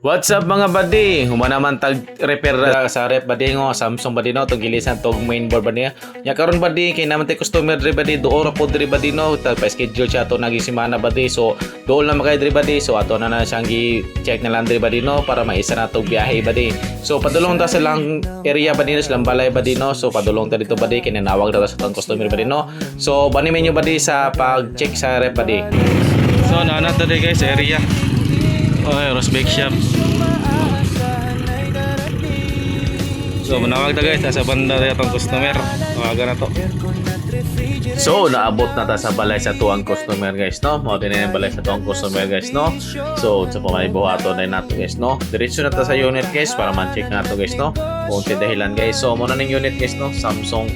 What's up mga buddy? Humanaman tag repair sa rep buddy ngo Samsung buddy no tong gilisan tong mainboard buddy. Nya karon buddy kay naman tay customer diri buddy duora po diri buddy no tag pa schedule siya to nagi semana buddy. So dool na makay diri buddy. So ato na siyang gi-check na lang diri buddy no para maisa na tong biyahe buddy. So padulong ta sa lang area buddy no silang balay buddy no. So padulong ta dito buddy kay nanawag ta sa tong customer buddy no. So bani menyo buddy sa pag-check sa rep buddy. So naana ta diri guys area. Oh, Rosbeck shop. So, manawag na guys, nasa banda na itong customer. Tawagan na to. So, naabot na ta sa balay sa tuwang customer guys, no? Mao din na yung balay sa tuwang customer guys, no? So, sa pamalibuhato na nato guys, no? Diretso na ta sa unit guys para man-check na to guys, no? Kung dahilan guys. So, muna ng unit guys, no? Samsung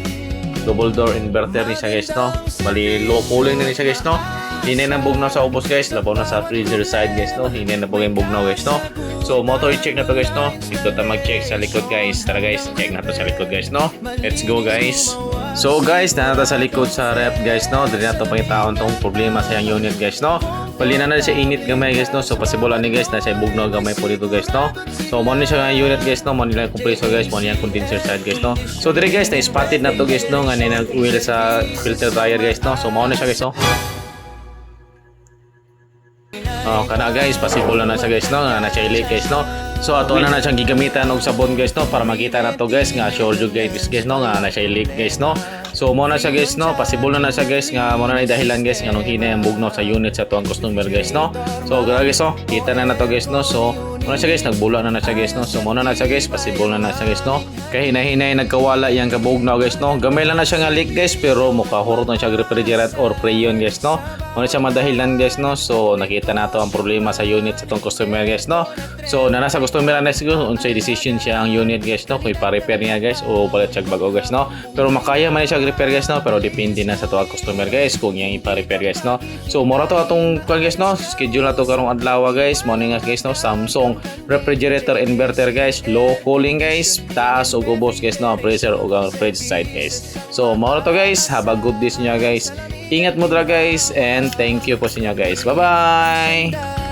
double door inverter ni siya guys, no? Bali, low cooling na ni siya guys, no? Hinay na bugnaw sa ubos guys, labaw na sa freezer side guys, no? Hinay na yung bugnaw guys, no? So, motor i-check na to guys, no? Dito ta mag-check sa likod guys. Tara guys, check na to sa likod guys, no? Let's go guys. So guys, nanata sa likod sa rep guys, no? Dili na to pangitaon tong problema sa yung unit guys, no? Pali na siya init gamay guys, no? So, possible ani guys na siya bugnaw gamay po dito guys, no? So, mo ni siya yung unit guys, no? Mo nila yung compressor guys, mo niya yung condenser side guys, no? So, dire guys, na-spotted na to guys, no? Nga nag-oil sa filter dryer guys, no? So, mo ni siya guys, no? Kana guys, possible na siya guys, no? Nga na siya leak guys, no? So ato na siyang gigamitan og sabon guys, no? Para makita na to guys nga sure jud guys, no? Nga na siya leak guys, no? So mo na siya guys, no? Possible na siya guys nga mo na dahilan guys nga nung hinay ang bugnaw sa unit sa tuwang customer guys, no? So guys, no? Kita na to guys, no? So muna siya guys, nagbula na siya guys, no? So muna na siya guys, possible na siya guys, no? Kaya hinay-hinay nagkawala yang kabugnaw guys, no? Gamay lang na siya nga leak guys, pero mukahurot na siya refrigerant or preyon guys, no? Muna siya madahilan guys, no? So nakita na to ang problema sa unit sa tong customer guys, no? So nasa customer na siguro unsay decision siya ang unit guys, no? Kung ipa-repair niya guys o palit siya bago guys, no? Pero makaya man siya repair guys, no? Pero depende na sa tuwang customer guys kung yang ipa-repair guys, no? So mura to atong guys, no? Schedule na to karong adlaw guys, morning guys, no? Samsung refrigerator inverter guys, low cooling guys, taas og ubos guys, no? Pressure og fridge side guys. So mura to guys, have a good day niya guys. Ingat mo dra guys and thank you po sa inyo guys. Bye bye.